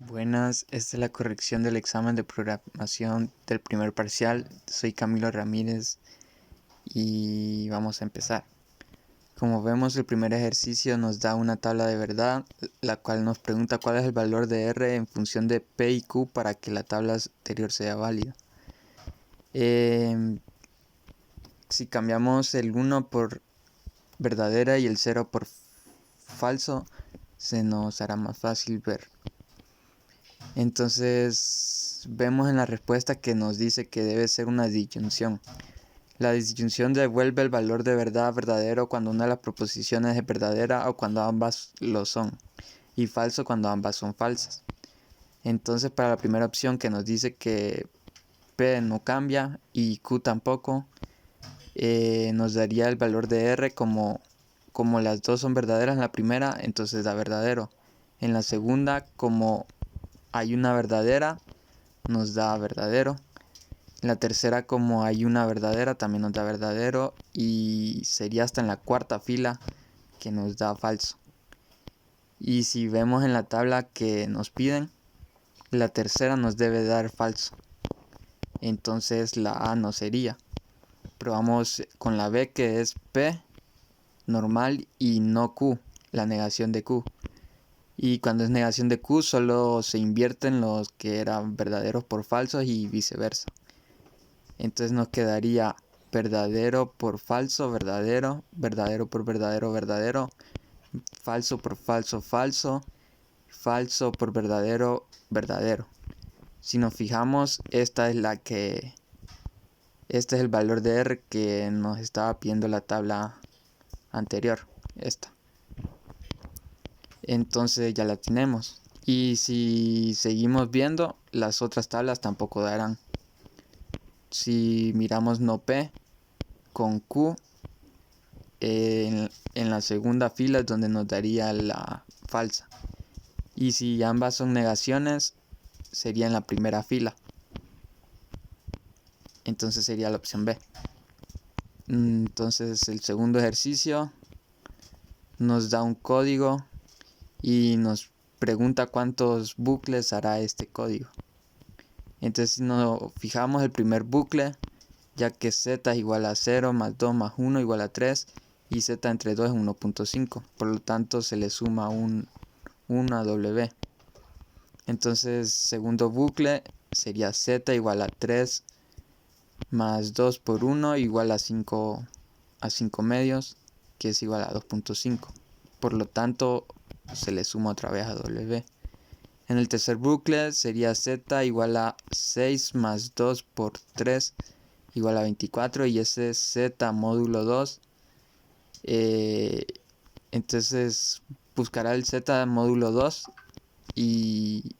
Buenas, esta es la corrección del examen de programación del primer parcial. Soy Camilo Ramírez y vamos a empezar. Como vemos, el primer ejercicio nos da una tabla de verdad, la cual nos pregunta cuál es el valor de R en función de P y Q para que la tabla anterior sea válida. Si cambiamos el 1 por verdadera y el 0 por falso, se nos hará más fácil ver. Entonces vemos en la respuesta que nos dice que debe ser una disyunción. La disyunción devuelve el valor de verdad verdadero cuando una de las proposiciones es verdadera o cuando ambas lo son, y falso cuando ambas son falsas. Entonces para la primera opción, que nos dice que P no cambia y Q tampoco, nos daría el valor de R como las dos son verdaderas en la primera, entonces da verdadero. En la segunda, como hay una verdadera, nos da verdadero. En la tercera, como hay una verdadera, también nos da verdadero. Y sería hasta en la cuarta fila que nos da falso. Y si vemos en la tabla que nos piden, la tercera nos debe dar falso. Entonces la A no sería. Probamos con la B, que es P normal y no Q, la negación de Q. Y cuando es negación de Q solo se invierten los que eran verdaderos por falsos y viceversa. Entonces nos quedaría verdadero por falso, verdadero, verdadero por verdadero, verdadero, falso por falso, falso, falso por verdadero, verdadero. Si nos fijamos, este es el valor de R que nos estaba pidiendo la tabla anterior, esta. Entonces ya la tenemos. Y si seguimos viendo, las otras tablas tampoco darán. Si miramos no P con Q, en la segunda fila es donde nos daría la falsa. Y si ambas son negaciones, sería en la primera fila. Entonces sería la opción B. Entonces el segundo ejercicio nos da un código y nos pregunta cuántos bucles hará este código. Entonces si nos fijamos, el primer bucle, ya que z es igual a 0 más 2 más 1 igual a 3 y z entre 2 es 1.5, por lo tanto se le suma un 1 a W. Entonces segundo bucle sería z igual a 3 más 2 por 1 igual a 5 medios, que es igual a 2.5, por lo tanto se le suma otra vez a W. En el tercer bucle sería z igual a 6 más 2 por 3 igual a 24, y ese es z módulo 2. Entonces buscará el z módulo 2 y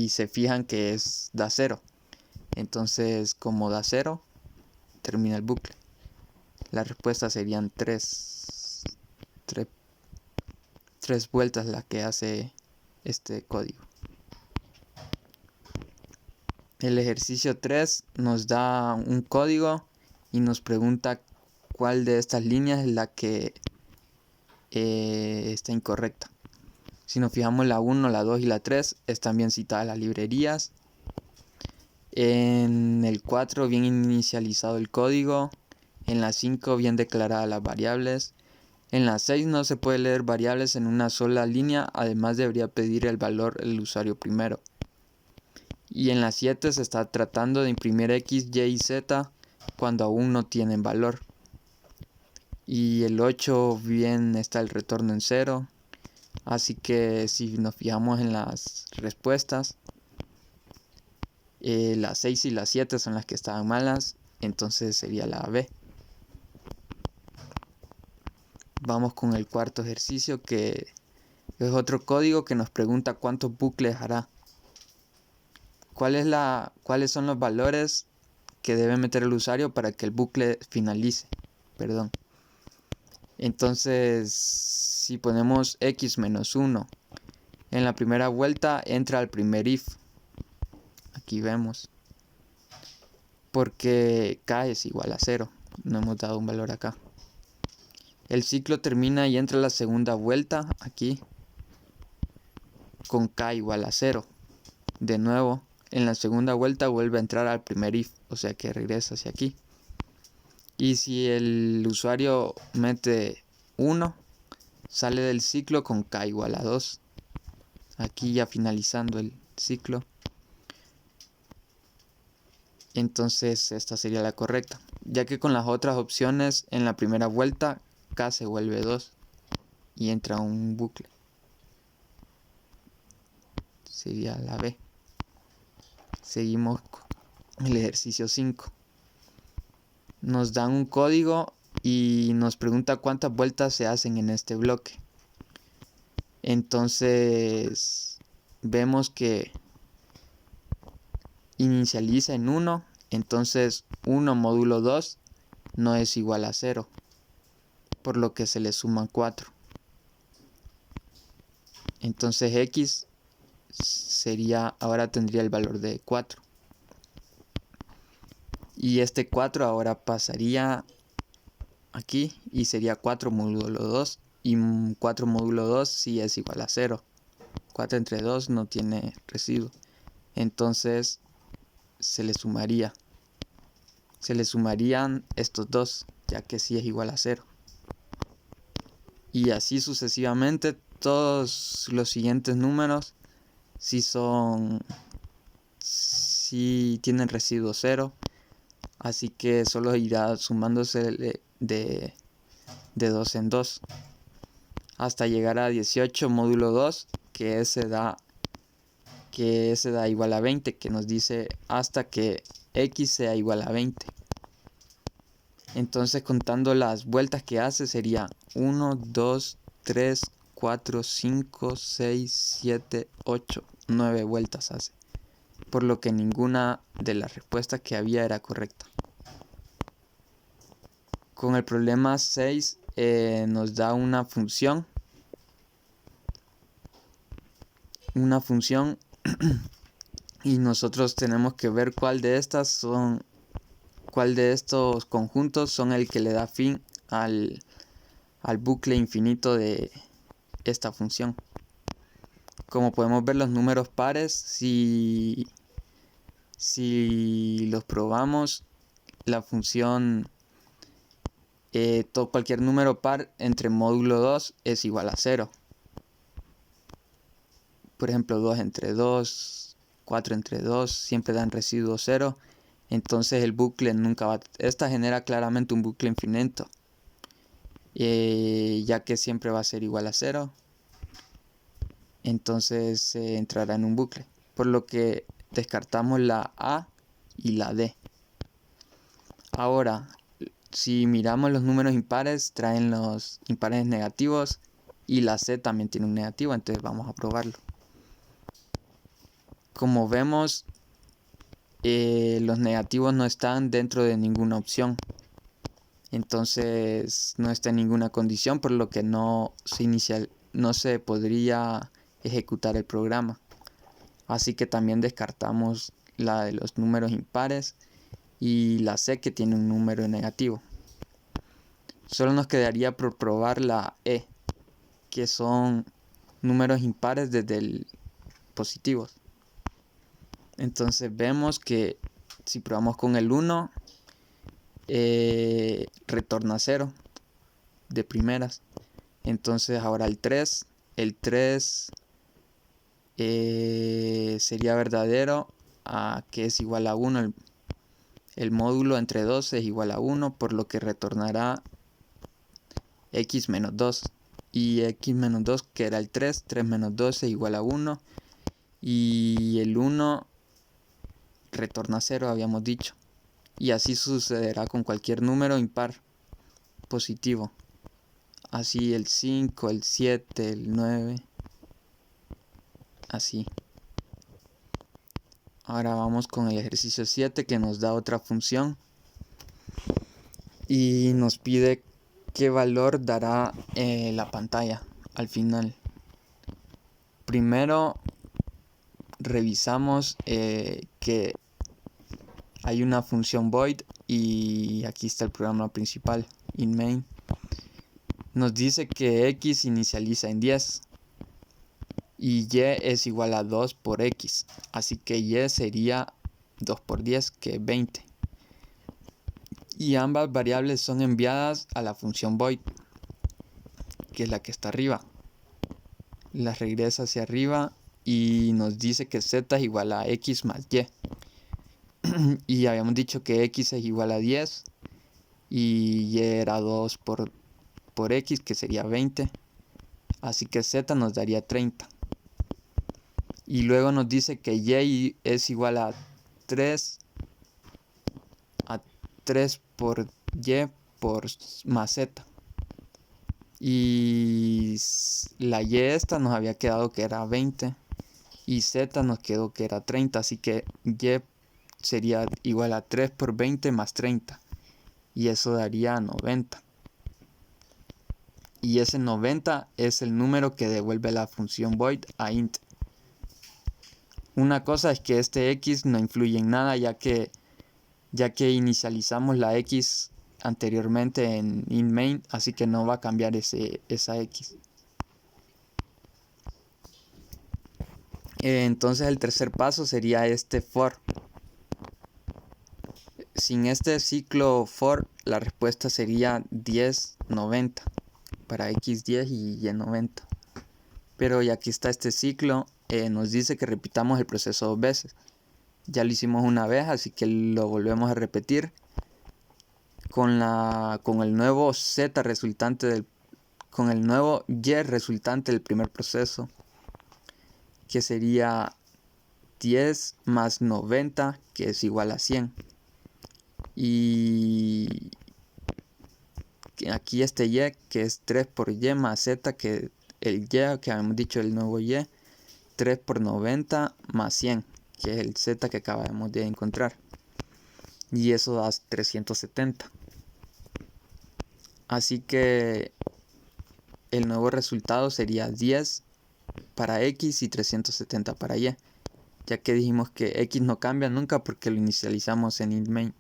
se fijan que da 0. Entonces, como da 0, termina el bucle. La respuesta serían 3 vueltas la que hace este código. El ejercicio 3 nos da un código y nos pregunta cuál de estas líneas es la que está incorrecta. Si nos fijamos, la 1, la 2 y la 3 están bien citadas las librerías. En el 4 bien inicializado el código. En la 5 bien declaradas las variables. En la 6 no se puede leer variables en una sola línea, además debería pedir el valor el usuario primero. Y en la 7 se está tratando de imprimir X, Y y Z cuando aún no tienen valor. Y el 8 bien está el retorno en 0. Así que si nos fijamos en las respuestas, las 6 y las 7 son las que estaban malas, entonces sería la B. Vamos con el cuarto ejercicio, que es otro código que nos pregunta cuántos bucles hará. ¿Cuáles son los valores que debe meter el usuario para que el bucle finalice? Entonces, si ponemos x menos 1, en la primera vuelta entra al primer if. Aquí vemos. Porque k es igual a 0. No hemos dado un valor acá. El ciclo termina y entra la segunda vuelta aquí con k igual a 0. de nuevo, en la segunda vuelta vuelve a entrar al primer if, o sea que regresa hacia aquí. Y si el usuario mete 1, sale del ciclo con k igual a 2. Aquí ya finalizando el ciclo. Entonces esta sería la correcta, ya que con las otras opciones en la primera vuelta k se vuelve 2 y entra un bucle. Sería la B. Seguimos con el ejercicio 5. Nos dan un código y nos pregunta cuántas vueltas se hacen en este bloque. Entonces vemos que inicializa en 1, entonces 1 módulo 2 no es igual a 0, por lo que se le suman 4. Entonces x sería, ahora tendría el valor de 4. Y este 4 ahora pasaría aquí y sería 4 módulo 2. Y 4 módulo 2 sí es igual a 0. 4 entre 2 no tiene residuo. Entonces se le sumarían estos dos, ya que sí es igual a 0. Y así sucesivamente todos los siguientes números si tienen residuo 0. Así que solo irá sumándose de 2 en 2 hasta llegar a 18 módulo 2, que ese da igual a 20, que nos dice hasta que x sea igual a 20. Entonces, contando las vueltas que hace, sería 1, 2, 3, 4, 5, 6, 7, 8, 9 vueltas hace, por lo que ninguna de las respuestas que había era correcta. Con el problema 6 nos da una función y nosotros tenemos que ver cuál de estos conjuntos son el que le da fin al bucle infinito de esta función. Como podemos ver, los números pares, si los probamos, la función cualquier número par entre módulo 2 es igual a 0. Por ejemplo, 2 entre 2, 4 entre 2 siempre dan residuo 0. Entonces el bucle nunca va... Esta genera claramente un bucle infinito, ya que siempre va a ser igual a 0. Entonces entrará en un bucle, por lo que descartamos la A y la D. Ahora, si miramos los números impares, traen los impares negativos y la C también tiene un negativo, entonces vamos a probarlo. Como vemos, los negativos no están dentro de ninguna opción, entonces no está en ninguna condición, por lo que no se podría ejecutar el programa. Así que también descartamos la de los números impares y la C, que tiene un número negativo. Solo nos quedaría por probar la E, que son números impares desde el positivos. Entonces vemos que si probamos con el 1, retorna 0 de primeras. Entonces ahora el 3 sería verdadero a que es igual a 1. El módulo entre 2 es igual a 1, por lo que retornará x menos 2. Y x menos 2, que era el 3 menos 2 es igual a 1. Y el 1 retorna 0, habíamos dicho. Y así sucederá con cualquier número impar positivo. Así el 5, el 7, el 9. Así. Ahora vamos con el ejercicio 7, que nos da otra función. Y nos pide qué valor dará la pantalla al final. Primero revisamos que hay una función void y aquí está el programa principal, in main. Nos dice que x inicializa en 10 y y es igual a 2 por x, así que y sería 2 por 10, que es 20. Y ambas variables son enviadas a la función void, que es la que está arriba. Las regresa hacia arriba y nos dice que z es igual a x más y. Y habíamos dicho que x es igual a 10 y y era 2 por x, que sería 20. Así que z nos daría 30. Y luego nos dice que y es igual a 3 por y por más z. Y la y esta nos había quedado que era 20 y z nos quedó que era 30, así que y sería igual a 3 por 20 más 30 y eso daría 90. Y ese 90 es el número que devuelve la función void a int. Una cosa es que este x no influye en nada, ya que inicializamos la x anteriormente en main, así que no va a cambiar esa x. Entonces el tercer paso sería este for. Sin este ciclo for, la respuesta sería 10, 90 para x10 y y90. Pero ya que está este ciclo, nos dice que repitamos el proceso 2 veces. Ya lo hicimos una vez, así que lo volvemos a repetir con el nuevo z resultante con el nuevo y resultante del primer proceso, que sería 10 más 90, que es igual a 100. Y aquí este y, que es 3 por y más z, que el y que habíamos dicho, el nuevo y, 3 por 90 más 100, que es el z que acabamos de encontrar. Y eso da 370. Así que el nuevo resultado sería 10 para x y 370 para y, ya que dijimos que x no cambia nunca porque lo inicializamos en int main.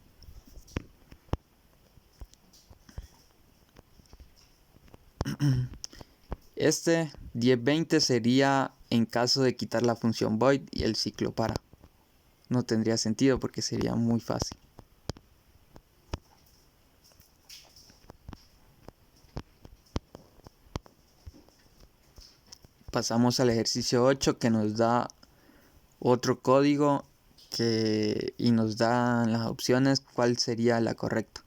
Este 10-20 sería en caso de quitar la función void y el ciclo para. No tendría sentido porque sería muy fácil. Pasamos al ejercicio 8, que nos da otro código y nos da las opciones cuál sería la correcta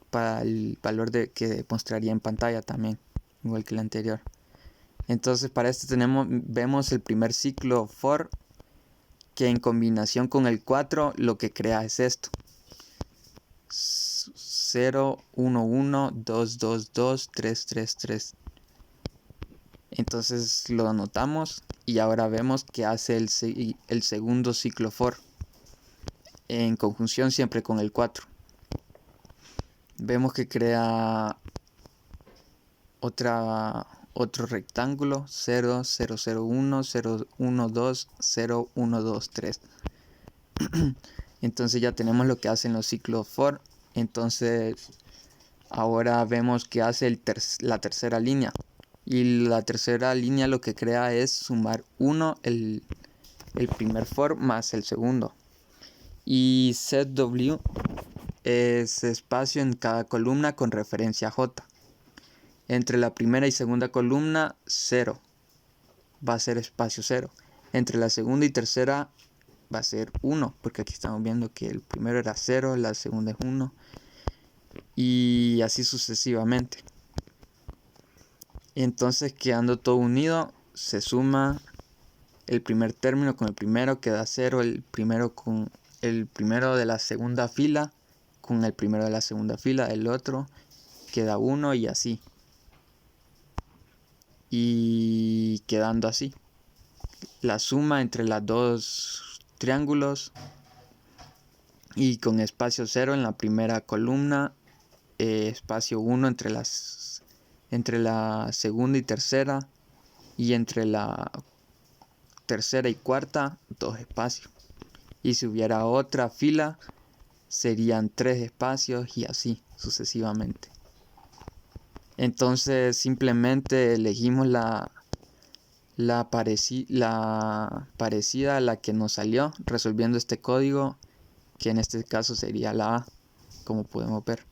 para el valor que mostraría en pantalla también, igual que el anterior. Entonces para este vemos el primer ciclo for, que en combinación con el 4 lo que crea es esto: 0, 1, 1, 2, 2, 2, 3, 3, 3. Entonces lo anotamos y ahora vemos que hace el segundo ciclo for en conjunción siempre con el 4. Vemos que crea otro rectángulo: 0, 0, 0, 1, 0, 1, 2, 0, 1, 2, 3. Entonces ya tenemos lo que hacen los ciclos for. Entonces ahora vemos que hace la tercera línea. Y la tercera línea lo que crea es sumar 1, el primer for, más el segundo. Y ZW es espacio en cada columna con referencia a J. Entre la primera y segunda columna, 0. Va a ser espacio 0. Entre la segunda y tercera va a ser 1, porque aquí estamos viendo que el primero era 0, la segunda es 1. Y así sucesivamente. Entonces, quedando todo unido, se suma el primer término con el primero, queda 0, el primero de la segunda fila con el primero de la segunda fila, el otro queda 1 y así. Y quedando así. La suma entre los dos triángulos y con espacio 0 en la primera columna, espacio 1 entre la segunda y tercera, y entre la tercera y cuarta 2 espacios. Y si hubiera otra fila serían 3 espacios y así sucesivamente. Entonces simplemente elegimos la parecida a la que nos salió resolviendo este código, que en este caso sería la A, como podemos ver.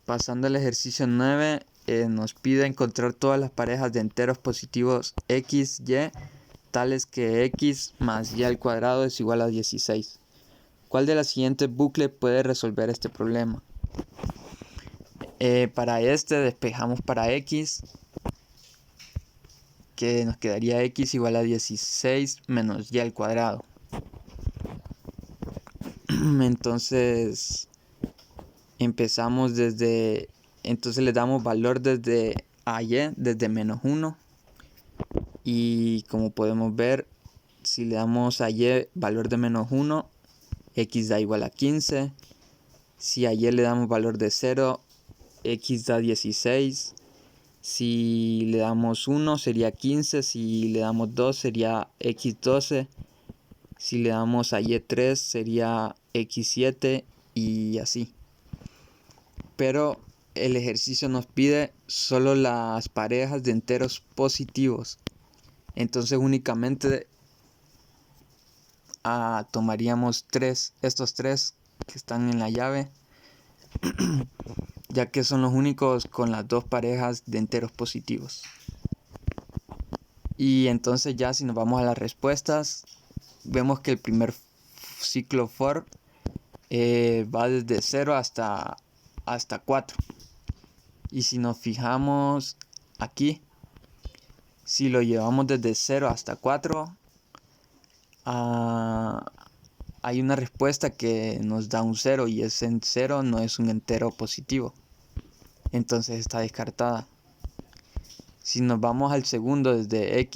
Pasando al ejercicio 9, nos pide encontrar todas las parejas de enteros positivos x, y, tales que x más y al cuadrado es igual a 16. ¿Cuál de las siguientes bucles puede resolver este problema? Para este despejamos para x, que nos quedaría x igual a 16 menos y al cuadrado. Entonces empezamos entonces le damos valor desde a y, desde menos 1. Y como podemos ver, si le damos a y valor de menos 1, x da igual a 15. Si a y le damos valor de 0, x da 16. Si le damos 1 sería 15. Si le damos 2 sería x 12. Si le damos a y 3 sería x 7 y así. Pero el ejercicio nos pide solo las parejas de enteros positivos. Entonces únicamente tomaríamos estos tres que están en la llave, ya que son los únicos con las dos parejas de enteros positivos. Y entonces ya si nos vamos a las respuestas, vemos que el primer ciclo for va desde 0 hasta 4. Y si nos fijamos aquí, si lo llevamos desde 0 hasta 4, hay una respuesta que nos da un 0 y ese 0 no es un entero positivo. Entonces está descartada. Si nos vamos al segundo desde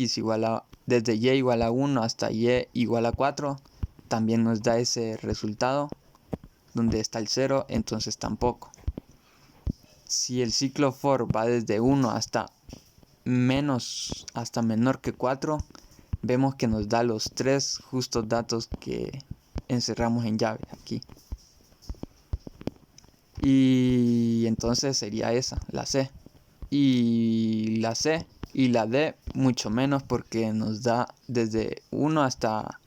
desde y igual a 1 hasta y igual a 4, también nos da ese resultado donde está el 0, entonces tampoco. Si el ciclo for va desde 1 hasta menor que 4, vemos que nos da los tres justos datos que encerramos en llave aquí. Y entonces sería esa, la C. Y la C y la D mucho menos, porque nos da desde 1 hasta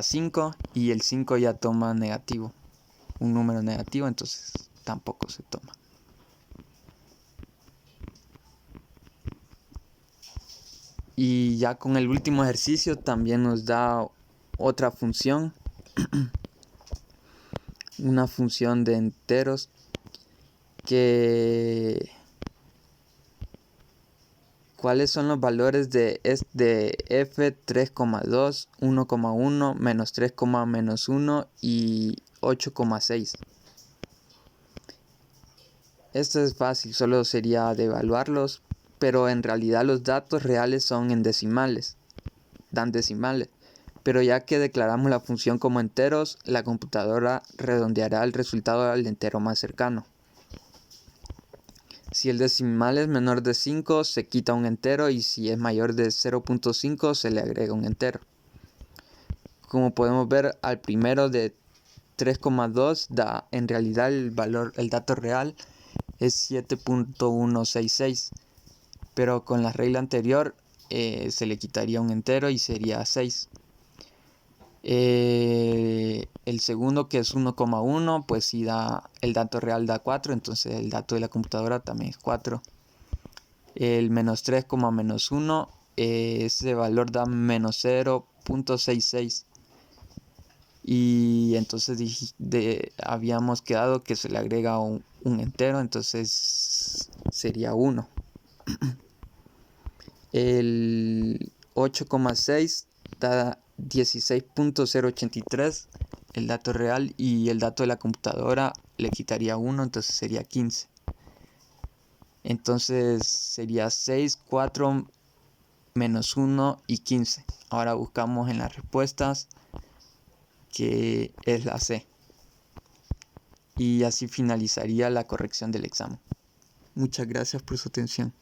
5 y el 5 ya toma negativo, un número negativo, entonces tampoco se toma. Y ya con el último ejercicio también nos da otra función, una función de enteros que... ¿Cuáles son los valores de f 3,2, 1,1, menos 3, menos 1 y 8,6? Esto es fácil, solo sería de evaluarlos, pero en realidad los datos reales son en decimales, dan decimales. Pero ya que declaramos la función como enteros, la computadora redondeará el resultado al entero más cercano. Si el decimal es menor de 5, se quita un entero, y si es mayor de 0.5 se le agrega un entero. Como podemos ver, al primero de 3,2 da en realidad el dato real es 7.166, pero con la regla anterior se le quitaría un entero y sería 6. El segundo, que es 1,1, pues si el dato real da 4, entonces el dato de la computadora también es 4. El menos 3, menos 1, ese valor da menos 0.66. Y entonces habíamos quedado que se le agrega un entero, entonces sería 1. El 8,6 da 16.083 el dato real, y el dato de la computadora le quitaría 1, entonces sería 15. Entonces sería 6, 4, menos 1 y 15. Ahora buscamos en las respuestas, que es la C. Y así finalizaría la corrección del examen. Muchas gracias por su atención.